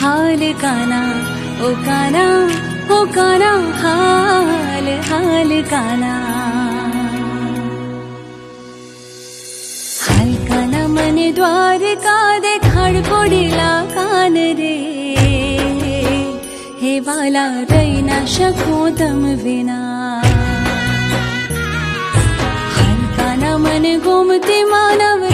हाल काना ओ काना ओ काना हाल हाल काना हाल काना मन द्वारका देखाड पडिला कान रे हे वाला रही ना शकूं तम विना हाल काना मन गोमती मानव